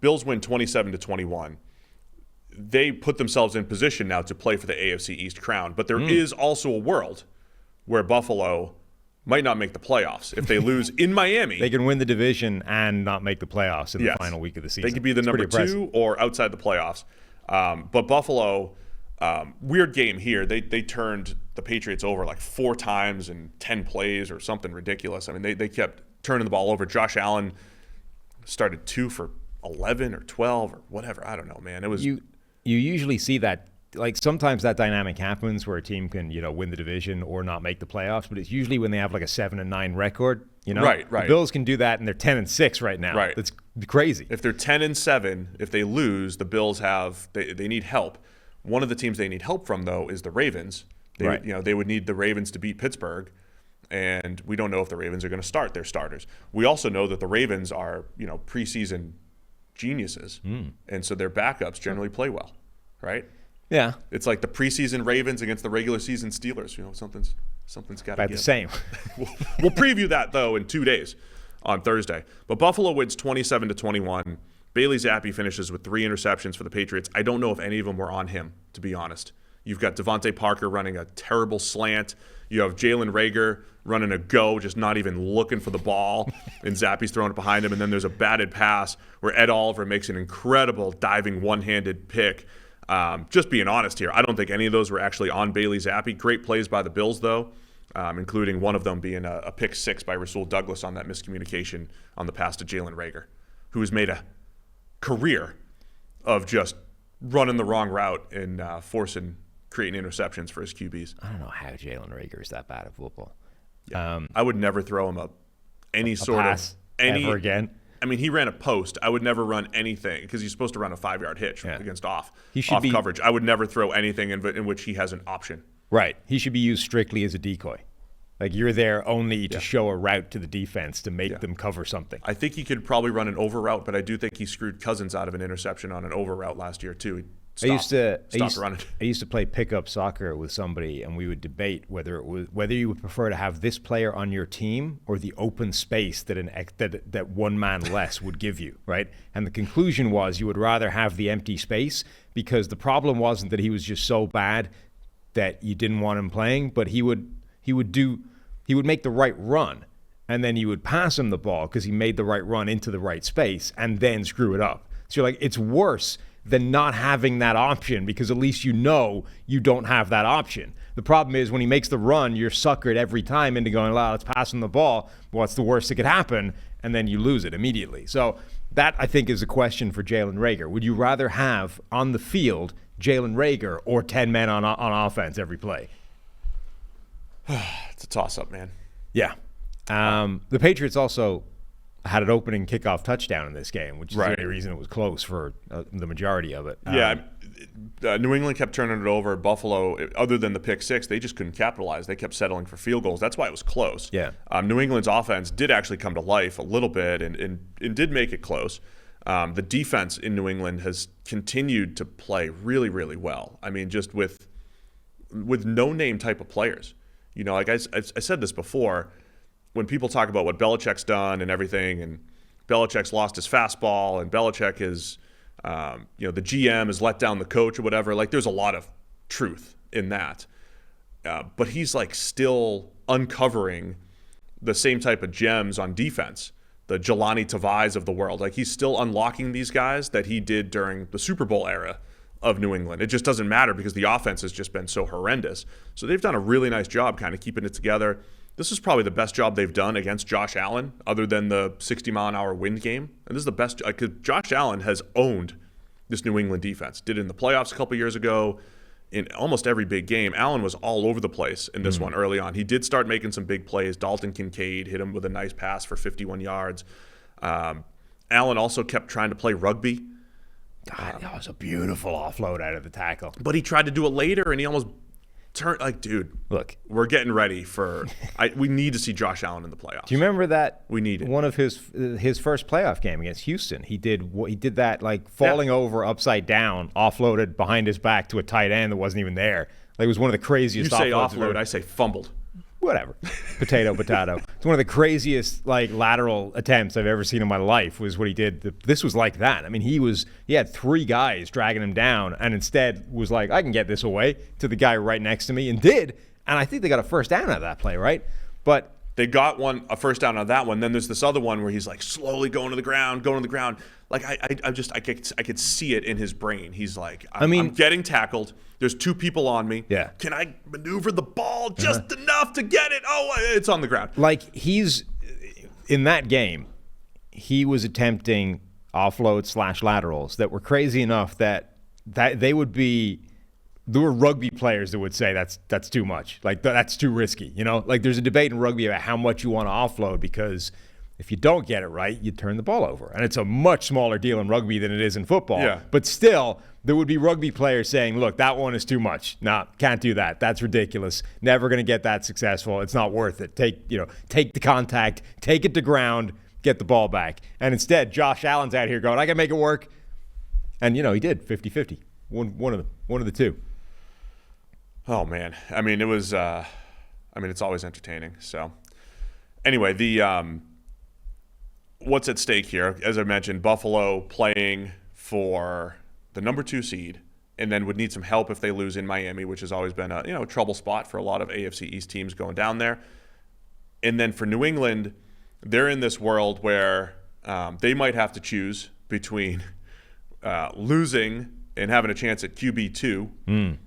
Bills win 27-21. They put themselves in position now to play for the AFC East crown. But there is also a world where Buffalo might not make the playoffs. If they lose in Miami, they can win the division and not make the playoffs in the final week of the season. They could be the number 2 or outside the playoffs. But Buffalo, weird game here. They turned the Patriots over like 4 times in 10 plays or something ridiculous. I mean, they kept turning the ball over. Josh Allen started 2 for 11 or 12 or whatever. I don't know, man. It was you usually see that, like, sometimes that dynamic happens where a team can, win the division or not make the playoffs, but it's usually when they have like a 7-9 record, Right. The Bills can do that, and they're 10-6 right now. Right. That's crazy. If they're 10-7, if they lose, the Bills they need help. One of the teams they need help from, though, is the Ravens. They would need the Ravens to beat Pittsburgh, and we don't know if the Ravens are going to start their starters. We also know that the Ravens are, preseason geniuses, and so their backups generally play well, right? Yeah. It's like the preseason Ravens against the regular season Steelers. Something's got to give. The same. We'll preview that, though, in 2 days on Thursday. But Buffalo wins 27-21. Bailey Zappi finishes with 3 interceptions for the Patriots. I don't know if any of them were on him, to be honest. You've got Devontae Parker running a terrible slant. You have Jalen Reagor running a go, just not even looking for the ball, and Zappi's throwing it behind him. And then there's a batted pass where Ed Oliver makes an incredible diving one-handed pick. Just being honest here, I don't think any of those were actually on Bailey Zappi. Great plays by the Bills, though, including one of them being a pick 6 by Rasul Douglas on that miscommunication on the pass to Jalen Reagor, who has made a career of just running the wrong route and creating interceptions for his QBs. I don't know how Jalen Reagor is that bad at football. Yeah. I would never throw him any pass ever again. I mean, he ran a post. I would never run anything because he's supposed to run a 5-yard hitch against off coverage. I would never throw anything in which he has an option. Right. He should be used strictly as a decoy. Like, you're there only to show a route to the defense to make them cover something. I think he could probably run an over route, but I do think he screwed Cousins out of an interception on an over route last year too. I used to play pickup soccer with somebody, and we would debate whether you would prefer to have this player on your team or the open space that one man less would give you, right? And the conclusion was you would rather have the empty space, because the problem wasn't that he was just so bad that you didn't want him playing, but he would make the right run, and then you would pass him the ball because he made the right run into the right space and then screw it up. So you're like, it's worse than not having that option, because at least you don't have that option. The problem is when he makes the run, you're suckered every time into going, let's pass him the ball. What's the worst that could happen? And then you lose it immediately. So that, I think, is a question for Jalen Reagor. Would you rather have on the field Jalen Reagor or 10 men on offense every play? It's a toss-up, man. Yeah. The Patriots also had an opening kickoff touchdown in this game, which is the only reason it was close for the majority of it. New England kept turning it over. Buffalo, other than the pick 6, they just couldn't capitalize. They kept settling for field goals. That's why it was close. Yeah. New England's offense did actually come to life a little bit and did make it close. The defense in New England has continued to play really, really well. I mean, just with no-name type of players. Like I said this before, when people talk about what Belichick's done and everything, and Belichick's lost his fastball, and Belichick is, the GM has let down the coach or whatever, like, there's a lot of truth in that. But he's like still uncovering the same type of gems on defense, the Jelani Tavais of the world. Like, he's still unlocking these guys that he did during the Super Bowl era of New England. It just doesn't matter because the offense has just been so horrendous. So they've done a really nice job kind of keeping it together. This is probably the best job they've done against Josh Allen, other than the 60-mile-an-hour wind game. And this is the best, because Josh Allen has owned this New England defense. Did it in the playoffs a couple years ago. In almost every big game, Allen was all over the place in this one early on. He did start making some big plays. Dalton Kincaid hit him with a nice pass for 51 yards. Allen also kept trying to play rugby. God, that was a beautiful offload out of the tackle. But he tried to do it later, and he almost turned, like, dude, look, we're getting ready for we need to see Josh Allen in the playoffs. Do you remember that? We need it. One of his first playoff game against Houston, he did that, like, falling over upside down, offloaded behind his back to a tight end that wasn't even there. Like, it was one of the craziest offloads. You say offload, I say fumbled. Whatever. Potato. It's one of the craziest like lateral attempts I've ever seen in my life was what he did. This was like that. I mean, he had 3 guys dragging him down and instead was like, I can get this away to the guy right next to me, and did. And I think they got a first down out of that play, right? But they got a first down on that one. Then there's this other one where he's like slowly going to the ground. Like I could see it in his brain. He's like, I'm getting tackled. There's 2 people on me. Yeah. Can I maneuver the ball just enough to get it? Oh, it's on the ground. Like he's in that game, he was attempting offloads / laterals that were crazy enough that they would be. There were rugby players that would say that's too much. Like that's too risky. You know, like there's a debate in rugby about how much you want to offload because if you don't get it right, you turn the ball over. And it's a much smaller deal in rugby than it is in football. Yeah. But still, there would be rugby players saying, look, that one is too much. Nah, can't do that. That's ridiculous. Never going to get that successful. It's not worth it. Take the contact, take it to ground, get the ball back. And instead, Josh Allen's out here going, I can make it work. And, he did 50-50. One of the 2. Oh, man. I mean, it was it's always entertaining. So anyway, what's at stake here? As I mentioned, Buffalo playing for the number 2 seed and then would need some help if they lose in Miami, which has always been a trouble spot for a lot of AFC East teams going down there. And then for New England, they're in this world where they might have to choose between losing and having a chance at QB2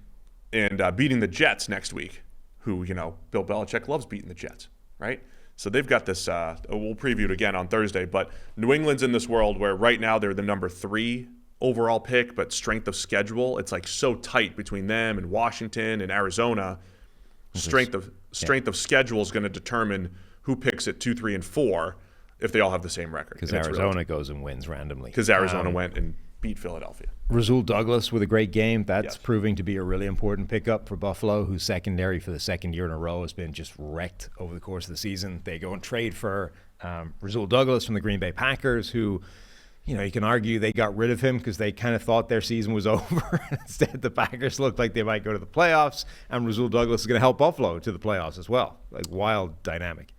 and beating the Jets next week, who, Bill Belichick loves beating the Jets, right? So they've got this, we'll preview it again on Thursday, but New England's in this world where right now they're the number 3 overall pick, but strength of schedule, it's like so tight between them and Washington and Arizona. Strength of schedule is going to determine who picks at 2, 3, and 4 if they all have the same record. Because Arizona goes and wins randomly. Because Arizona went and beat Philadelphia. Rasul Douglas with a great game. That's proving to be a really important pickup for Buffalo, whose secondary for the second year in a row has been just wrecked over the course of the season. They go and trade for Rasul Douglas from the Green Bay Packers, who, you can argue they got rid of him because they kind of thought their season was over. Instead, the Packers looked like they might go to the playoffs, and Rasul Douglas is going to help Buffalo to the playoffs as well. Like, wild dynamic.